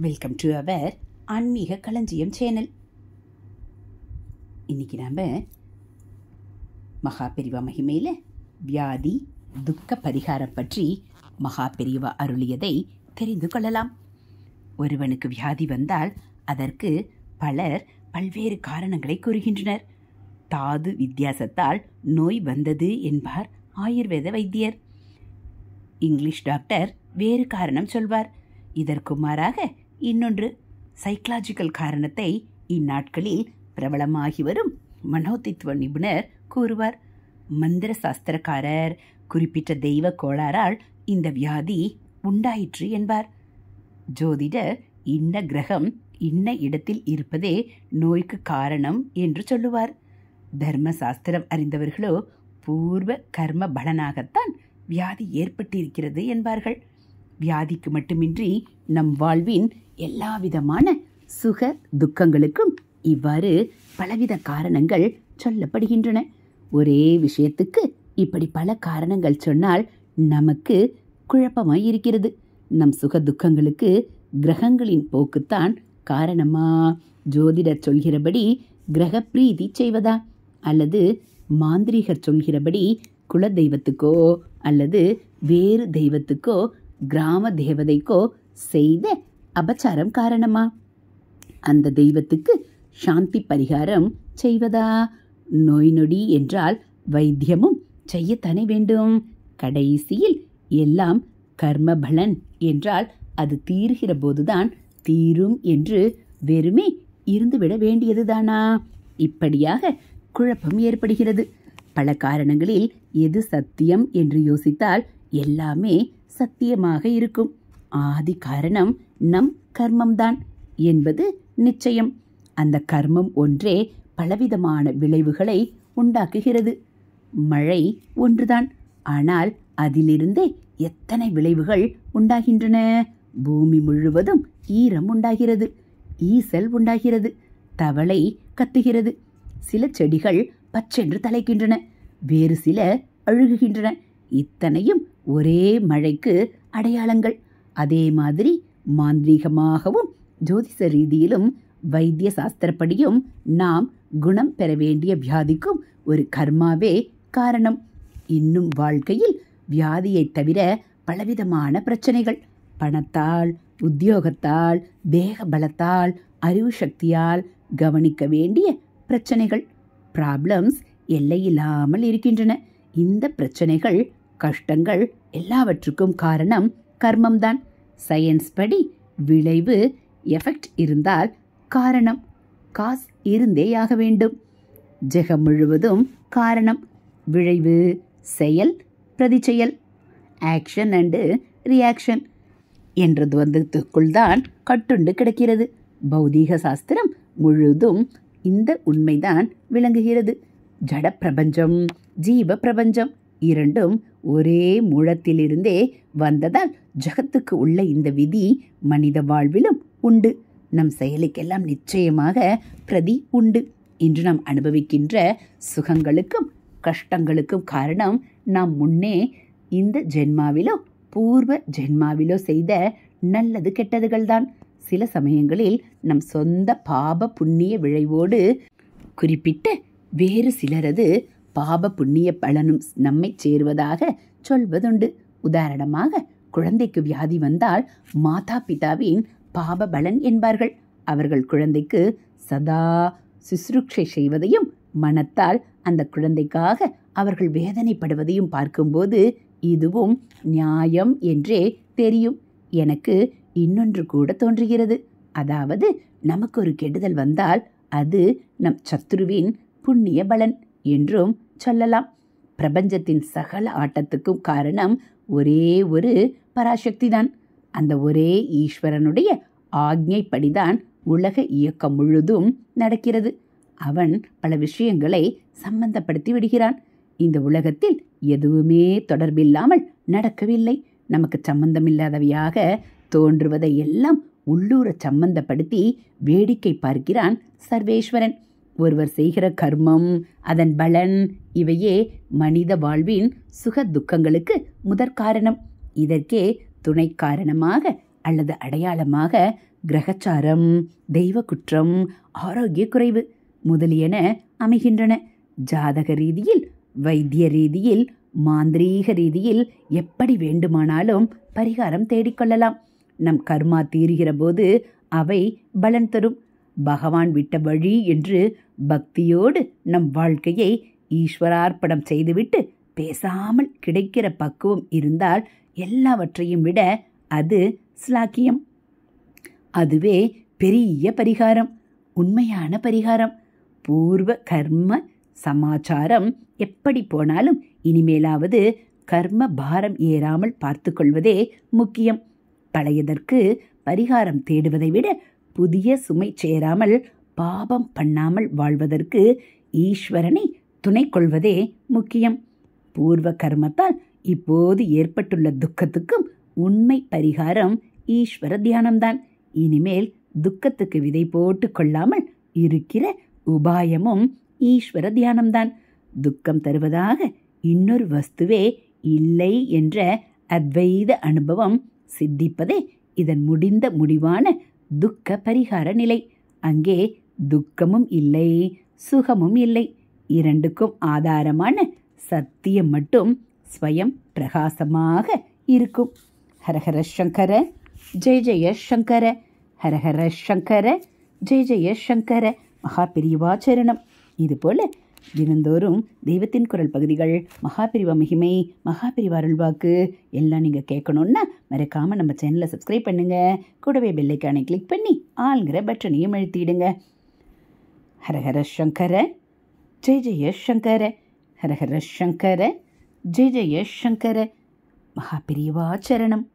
Welcome to our ஆன்மீக களஞ்சியம் channel. இன்னைக்கு நாம் மகாபெரிவா மகிமையில் வியாதி துக்க பரிகாரம் பற்றி மகாபெரிவா அருளியதை தெரிந்து கொள்ளலாம். ஒருவனுக்கு வியாதி வந்தால் அதற்கு பலர் பல்வேறு காரணங்களை கூறுகின்றனர். தாது வித்தியாசத்தால் நோய் வந்தது என்பார் ஆயுர்வேத வைத்தியர். இங்கிலீஷ் டாக்டர் வேறு காரணம் சொல்வார். இதற்கு மாறாக இன்னொன்று சைக்கலாஜிக்கல் காரணத்தை இந்நாட்களில் பிரபலமாகி வரும் மனோதித்துவ நிபுணர் கூறுவார். மந்திர சாஸ்திரக்காரர் குறிப்பிட்ட தெய்வ கோளாறால் இந்த வியாதி உண்டாயிற்று என்பார். ஜோதிடர் இன்ன கிரகம் இன்ன இடத்தில் இருப்பதே நோய்க்கு காரணம் என்று சொல்லுவார். தர்ம சாஸ்திரம் அறிந்தவர்களோ பூர்வ கர்ம பலனாகத்தான் வியாதி ஏற்பட்டிருக்கிறது என்பார்கள். வியாதிக்கு மட்டுமின்றி நம் வாழ்வின் எல்லா விதமான சுக துக்கங்களுக்கும் இவ்வாறு பலவித காரணங்கள் சொல்லப்படுகின்றன. ஒரே விஷயத்துக்கு இப்படி பல காரணங்கள் சொன்னால் நமக்கு குழப்பமாய் இருக்கிறது. நம் சுக துக்கங்களுக்கு கிரகங்களின் போக்குத்தான் காரணமா? ஜோதிடர் சொல்கிறபடி கிரக பிரீதி செய்வதா, அல்லது மாந்திரிகர் சொல்கிறபடி குல தெய்வத்துக்கோ அல்லது வேறு தெய்வத்துக்கோ கிராம தேவதைக்கோ செய்த அபச்சாரம் காரணமா? அந்த தெய்வத்துக்கு சாந்தி பரிகாரம் செய்வதா? நோய் நொடி என்றால் வைத்தியமும் செய்யத்தானே வேண்டும். கடைசியில் எல்லாம் கர்ம பலன் என்றால் அது தீர்கிற போதுதான் தீரும் என்று வெறுமே இருந்துவிட வேண்டியதுதானா? இப்படியாக குழப்பம் ஏற்படுகிறது. பல காரணங்களில் எது சத்தியம் என்று யோசித்தால் எல்லாமே சத்தியமாக இருக்கும். ஆதி காரணம் நம் கர்மம்தான் என்பது நிச்சயம். அந்த கர்மம் ஒன்றே பலவிதமான விளைவுகளை உண்டாக்குகிறது. மழை ஒன்றுதான், ஆனால் அதிலிருந்தே எத்தனை விளைவுகள் உண்டாகின்றன. பூமி முழுவதும் ஈரம் உண்டாகிறது, ஈசல் உண்டாகிறது, தவளை கத்துகிறது. சில செடிகள் பச்சென்று தலைக்கின்றன, வேறு சில அழுகுகின்றன. இத்தனையும் ஒரே மழைக்கு அடையாளங்கள். அதே மாதிரி மாந்திரீகமாகவும் ஜோதிஷ ரீதியிலும் வைத்திய சாஸ்திரப்படியும் நாம் குணம் பெற வேண்டிய வியாதிக்கும் ஒரு கர்மாவே காரணம். இன்னும் வாழ்க்கையில் வியாதியை தவிர பலவிதமான பிரச்சனைகள், பணத்தால், உத்தியோகத்தால், தேக பலத்தால், அறிவு சக்தியால் கவனிக்க வேண்டிய பிரச்சனைகள், ப்ராப்ளம்ஸ் எல்லையில்லாமல் இருக்கின்றன. இந்த பிரச்சனைகள், கஷ்டங்கள் எல்லாவற்றுக்கும் காரணம் கர்மம்தான். சயின்ஸ் படி விளைவு எஃபெக்ட் இருந்தால் காரணம் காஸ் இருந்தேயாக வேண்டும். ஜெகம் முழுவதும் காரணம், விளைவு, செயல், பிரதிச்செயல், ஆக்ஷன் அண்டு ரியாக்ஷன் என்ற துவந்தத்துக்குள் தான் கட்டுண்டு கிடக்கிறது. பௌதீக சாஸ்திரம் முழுதும் இந்த உண்மைதான் விளங்குகிறது. ஜட பிரபஞ்சம், ஜீவ பிரபஞ்சம் இரண்டும் ஒரே மூலத்திலிருந்தே வந்ததால் ஜகத்துக்கு உள்ள இந்த விதி மனித வாழ்விலும் உண்டு. நம் செயலுக்கெல்லாம் நிச்சயமாக பிரதி உண்டு. இன்று நாம் அனுபவிக்கின்ற சுகங்களுக்கும் கஷ்டங்களுக்கும் காரணம் நாம் முன்னே இந்த ஜென்மாவிலோ பூர்வ ஜென்மாவிலோ செய்த நல்லது கெட்டதுகள்தான். சில சமயங்களில் நம் சொந்த பாப புண்ணிய விளைவோடு குறிப்பிட்ட வேறு சிலரது பாப புண்ணிய பலனும் நம்மை சேருவதாக சொல்வதுண்டு. உதாரணமாக, குழந்தைக்கு வியாதி வந்தால் மாதா பிதாவின் பாப பலன் என்பார்கள். அவர்கள் குழந்தைக்கு சதா சுசுரூஷை செய்வதையும் மனத்தால் அந்த குழந்தைக்காக அவர்கள் வேதனைப்படுவதையும் பார்க்கும்போது இதுவும் நியாயம் என்றே தெரியும். எனக்கு இன்னொன்று கூட தோன்றுகிறது. அதாவது, நமக்கு ஒரு கெடுதல் வந்தால் அது நம் சத்ருவின் புண்ணிய பலன் என்றும் சொல்லலாம். பிரபஞ்சத்தின் சகல ஆட்டத்துக்கும் காரணம் ஒரே ஒரு பராசக்தி தான். அந்த ஒரே ஈஸ்வரனுடைய ஆக்ஞைப்படிதான் உலக இயக்கம் முழுதும் நடக்கிறது. அவன் பல விஷயங்களை சம்பந்தப்படுத்தி விடுகிறான். இந்த உலகத்தில் எதுவுமே தொடர்பில்லாமல் நடக்கவில்லை. நமக்கு சம்பந்தமில்லாதவையாக தோன்றுவதை எல்லாம் உள்ளூர சம்பந்தப்படுத்தி வேடிக்கை பார்க்கிறான் சர்வேஸ்வரன். ஒருவர் செய்கிற கர்மம், அதன் பலன் இவையே மனித வாழ்வின் சுக துக்கங்களுக்கு முதற் காரணம். இதற்கே துணை காரணமாக அல்லது அடையாளமாக கிரகச்சாரம், தெய்வ குற்றம், ஆரோக்கிய குறைவு முதலியன அமைகின்றன. ஜாதக ரீதியில், வைத்திய ரீதியில், மாந்திரீக ரீதியில் எப்படி வேண்டுமானாலும் பரிகாரம் தேடிக்கொள்ளலாம். நம் கர்மா தீருகிற போது அவை பலன் தரும். பகவான் விட்ட வழி என்று பக்தியோடு நம் வாழ்க்கையை ஈஸ்வரார்ப்பணம் செய்துவிட்டு பேசாமல் கிடைக்கிற பக்குவம் இருந்தால் எல்லாவற்றையும் விட அது ஸ்லாக்கியம். அதுவே பெரிய பரிகாரம், உண்மையான பரிகாரம். பூர்வ கர்ம சமாச்சாரம் எப்படி போனாலும் இனிமேலாவது கர்ம பாரம் ஏறாமல் பார்த்து கொள்வதே முக்கியம். பழையதற்கு பரிகாரம் தேடுவதை விட புதிய சுமை சேராமல் பாபம் பண்ணாமல் வாழ்வதற்கு ஈஸ்வரனை துணை கொள்வதே முக்கியம். பூர்வ கர்மத்தால் இப்போது ஏற்பட்டுள்ள துக்கத்துக்கும் உண்மை பரிகாரம் ஈஸ்வர தியானம்தான். இனிமேல் துக்கத்துக்கு விதை போட்டு கொள்ளாமல் இருக்கிற உபாயமும் ஈஸ்வர தியானம்தான். துக்கம் தருவதாக இன்னொரு வஸ்துவே இல்லை என்ற அத்வைத அனுபவம் சித்திப்பதே இதன் முடிந்த முடிவான துக்க பரிகார நிலை. அங்கே துக்கமும் இல்லை, சுகமும் இல்லை. இரண்டுக்கும் ஆதாரமான சத்தியம் மட்டும் ஸ்வயம் பிரகாசமாக இருக்கும். ஹரஹர சங்கர, ஜெய ஜெய சங்கர. ஹரஹர சங்கர, ஜெய ஜெய சங்கர. மகா பெரியவா சரணம். இதுபோல் தினந்தோறும் தெய்வத்தின் குரல் பகுதிகள், மகாபிரிவா மகிமை, மகாபிரிவா அருள்வாக்கு எல்லாம் நீங்கள் கேட்கணுன்னா மறக்காமல் நம்ம சேனலை சப்ஸ்கிரைப் பண்ணுங்கள். கூடவே பெல்லைக்கானை கிளிக் பண்ணி ஆளுங்கிற பட்டனையும் அழுத்திடுங்க. ஹரஹர சங்கர, ஜெய ஜெய சங்கர. ஹரஹர சங்கர, ஜெய ஜெய சங்கர. மகாபிரிவா சரணம்.